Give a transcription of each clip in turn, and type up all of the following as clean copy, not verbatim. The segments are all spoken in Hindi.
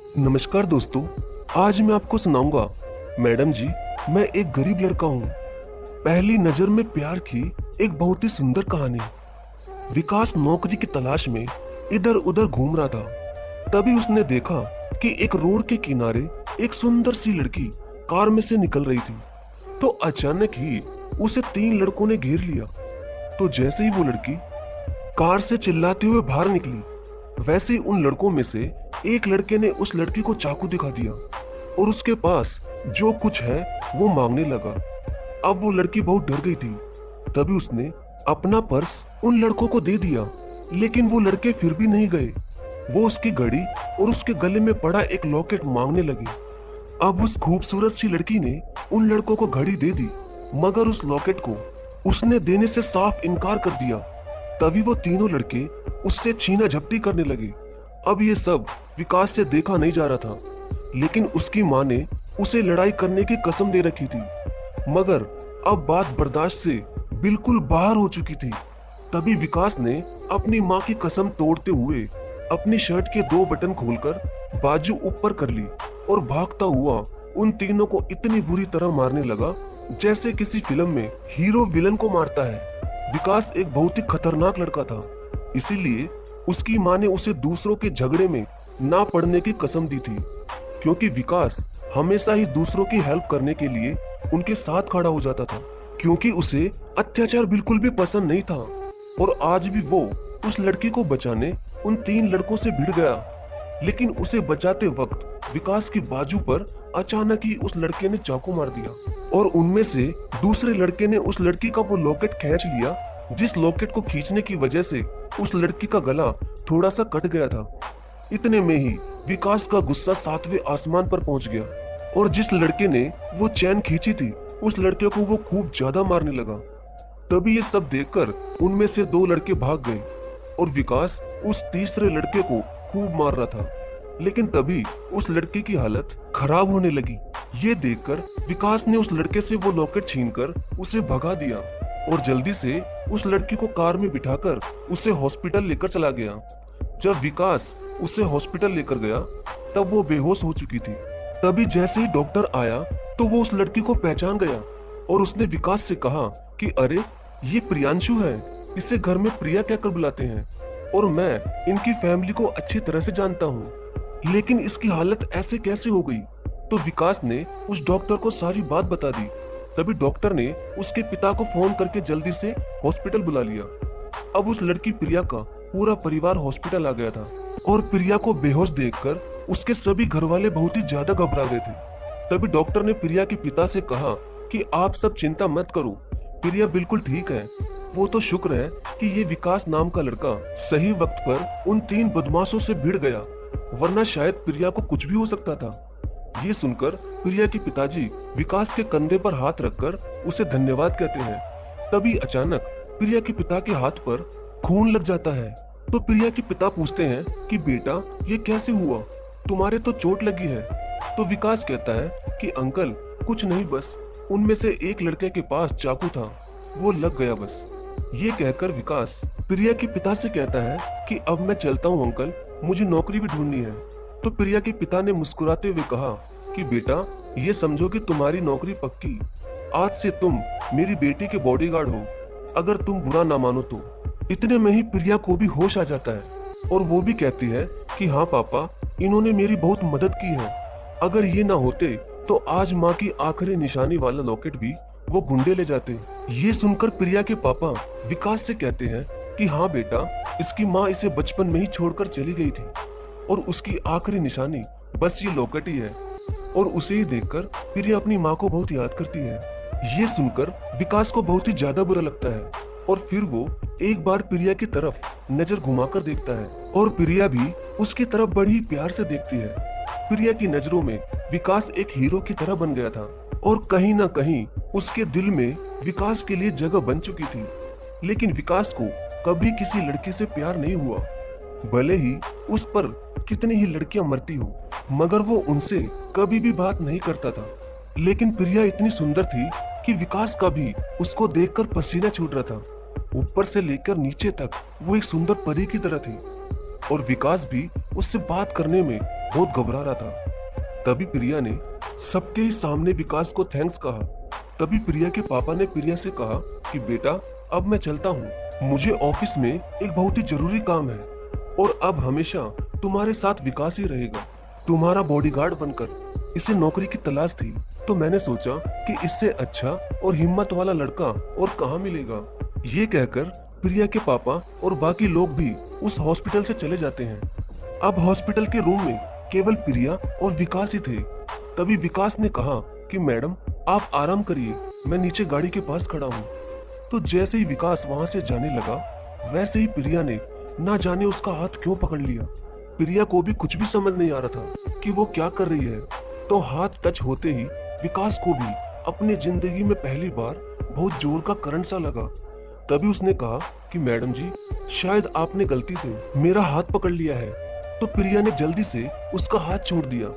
नमस्कार दोस्तों। आज मैं आपको सुनाऊंगा, मैडम जी, मैं एक गरीब लड़का हूँ। पहली नजर में प्यार की एक बहुत ही सुंदर कहानी। विकास नौकरी की तलाश में इधर उधर घूम रहा था। तभी उसने देखा कि एक रोड के किनारे एक सुंदर सी लड़की कार में से निकल रही थी। तो अचानक ही उसे 3 लड़कों ने घेर लिया। तो जैसे ही वो लड़की कार से चिल्लाते हुए बाहर निकली, वैसे ही उन लड़कों में से एक लड़के ने उस लड़की को चाकू दिखा दिया और उसके पास जो कुछ है वो मांगने लगा। अब वो लड़की बहुत डर गई थी। तभी उसने अपना पर्स उन लड़कों को दे दिया, लेकिन वो लड़के फिर भी नहीं गए। वो उसकी घड़ी और उसके गले में पड़ा एक लॉकेट मांगने लगे। अब उस खूबसूरत सी लड़की ने उन लड़कों को घड़ी दे दी, मगर उस लॉकेट को उसने देने से साफ इनकार कर दिया। तभी वो तीनों लड़के उससे छीना झपटी करने लगे। अब ये सब विकास से देखा नहीं जा रहा था, लेकिन उसकी माँ ने उसे लड़ाई करने की कसम दे रखी थी। मगर अब बात बर्दाश्त से बिल्कुल बाहर हो चुकी थी। तभी विकास ने अपनी माँ की कसम तोड़ते हुए अपनी शर्ट के 2 बटन खोलकर बाजू ऊपर कर ली और भागता हुआ उन तीनों को इतनी बुरी तरह मारने लगा जैसे किसी फिल्म में हीरो विलन को मारता है। विकास एक बहुत ही खतरनाक लड़का था, इसीलिए उसकी माँ ने उसे दूसरों के झगड़े में ना पड़ने की कसम दी थी, क्योंकि विकास हमेशा ही दूसरों की हेल्प करने के लिए उनके साथ खड़ा हो जाता था, क्योंकि उसे अत्याचार बिल्कुल भी पसंद नहीं था। और आज भी वो उस लड़की को बचाने उन 3 लड़कों से भिड़ गया, लेकिन उसे बचाते वक्त विकास की बाजू पर अचानक ही उस लड़के ने चाकू मार दिया और उनमें से दूसरे लड़के ने उस लड़की का वो लॉकेट खींच लिया, जिस लॉकेट को खींचने की वजह से उस लड़की का गला थोड़ा सा कट गया था। इतने में ही विकास का गुस्सा 7वें आसमान पर पहुंच गया और जिस लड़के ने वो चैन खींची थी उस लड़के को वो खूब ज्यादा मारने लगा। तभी ये सब देखकर उनमें से 2 लड़के भाग गए और विकास उस तीसरे लड़के को खूब मार रहा था, लेकिन तभी उस लड़के की हालत खराब होने लगी। ये देखकर विकास ने उस लड़के से वो लॉकेट छीनकर उसे भगा दिया और जल्दी से उस लड़की को कार में बिठाकर उसे हॉस्पिटल लेकर चला गया। जब विकास उसे हॉस्पिटल लेकर गया तब वो बेहोश हो चुकी थी। तभी जैसे ही डॉक्टर आया तो वो उस लड़की को पहचान गया और उसने विकास से कहा कि अरे, ये प्रियांशु है, इसे घर में प्रिया कहकर बुलाते हैं और मैं इनकी फैमिली को अच्छी तरह से जानता हूँ, लेकिन इसकी हालत ऐसे कैसे हो गई। तो विकास ने उस डॉक्टर को सारी बात बता दी। तभी डॉक्टर ने उसके पिता को फोन करके जल्दी से हॉस्पिटल बुला लिया। अब उस लड़की प्रिया का पूरा परिवार हॉस्पिटल आ गया था और प्रिया को बेहोश देखकर उसके सभी घर वाले बहुत ही ज्यादा घबरा गए थे। तभी डॉक्टर ने प्रिया के पिता से कहा कि आप सब चिंता मत करो, प्रिया बिल्कुल ठीक है। वो तो शुक्र है कि ये विकास नाम का लड़का सही वक्त पर उन 3 बदमाशों से भिड़ गया, वरना शायद प्रिया को कुछ भी हो सकता था। ये सुनकर प्रिया के पिताजी विकास के कंधे पर हाथ रखकर उसे धन्यवाद कहते हैं। तभी अचानक प्रिया के पिता के हाथ पर खून लग जाता है। तो प्रिया के पिता पूछते हैं कि बेटा, ये कैसे हुआ, तुम्हारे तो चोट लगी है। तो विकास कहता है कि अंकल कुछ नहीं, बस उनमें से एक लड़के के पास चाकू था, वो लग गया बस। ये कहकर विकास प्रिया के पिता से कहता है कि अब मैं चलता हूँ अंकल, मुझे नौकरी भी ढूंढनी है। तो प्रिया के पिता ने मुस्कुराते हुए कहा कि बेटा, ये समझो कि तुम्हारी नौकरी पक्की, आज से तुम मेरी बेटी के बॉडीगार्ड हो, अगर तुम बुरा ना मानो तो। इतने में ही प्रिया को भी होश आ जाता है और वो भी कहती है कि हाँ पापा, इन्होंने मेरी बहुत मदद की है, अगर ये ना होते तो आज माँ की आखिरी निशानी वाला लॉकेट भी वो गुंडे ले जाते। ये सुनकर प्रिया के पापा विकास से कहते हैं कि हाँ बेटा, इसकी माँ इसे बचपन में ही छोड़कर चली गई थी और उसकी आखिरी निशानी बस ये लॉकेट ही है, और उसे ही देखकर प्रिया अपनी माँ को बहुत याद करती है। ये सुनकर विकास को बहुत ही ज्यादा बुरा लगता है और फिर वो एक बार प्रिया की तरफ नजर घुमाकर देखता है और प्रिया भी उसकी तरफ बड़ी ही प्यार से देखती है। प्रिया की नजरों में विकास एक हीरो की तरह बन गया था और कहीं ना कहीं उसके दिल में विकास के लिए जगह बन चुकी थी। लेकिन विकास को कभी किसी लड़की से प्यार नहीं हुआ, भले ही उस पर कितनी ही लड़कियां मरती हो, मगर वो उनसे कभी भी बात नहीं करता था। लेकिन प्रिया इतनी सुंदर थी कि विकास का भी उसको देखकर पसीना छूट रहा था। ऊपर से लेकर नीचे तक वो एक सुंदर परी की तरह थी और विकास भी उससे बात करने में बहुत घबरा रहा था। तभी प्रिया ने सबके ही सामने विकास को थैंक्स कहा। तभी प्रिया के पापा ने प्रिया से कहा कि बेटा अब मैं चलता हूँ, मुझे ऑफिस में एक बहुत ही जरूरी काम है और अब हमेशा तुम्हारे साथ विकास ही रहेगा। तुम्हारा बॉडीगार्ड बनकर इसे नौकरी की तलाश थी, तो मैंने सोचा कि इससे अच्छा और हिम्मत वाला लड़का और कहाँ मिलेगा। ये कहकर प्रिया के पापा और बाकी लोग भी उस हॉस्पिटल से चले जाते हैं। अब हॉस्पिटल के रूम में केवल प्रिया और विकास ही थे। तभी विकास ने कहा कि मैडम आप आराम करिए, मैं नीचे गाड़ी के पास खड़ा हूँ। तो जैसे ही विकास वहां से जाने लगा, वैसे ही प्रिया ने ना जाने उसका हाथ क्यों पकड़ लिया। प्रिया को भी कुछ भी समझ नहीं आ रहा था कि वो क्या कर रही है। तो हाथ टच होते ही विकास को भी अपनी जिंदगी में पहली बार बहुत जोर का करंट सा लगा। तभी उसने कहा कि मैडम जी शायद आपने गलती से मेरा हाथ पकड़ लिया है। तो प्रिया ने जल्दी से उसका हाथ छोड़ दिया,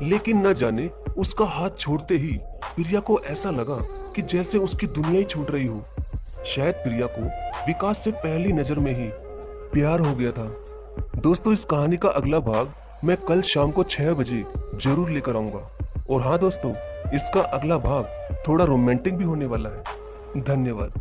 लेकिन न जाने उसका हाथ छोड़ते ही प्रिया को ऐसा लगा कि जैसे उसकी दुनिया ही छूट रही हो। शायद प्रिया को विकास से पहली नजर में ही प्यार हो गया था। दोस्तों इस कहानी का अगला भाग मैं कल शाम को 6 बजे जरूर लेकर आऊंगा। और हाँ दोस्तों, इसका अगला भाग थोड़ा रोमांटिक भी होने वाला है। धन्यवाद।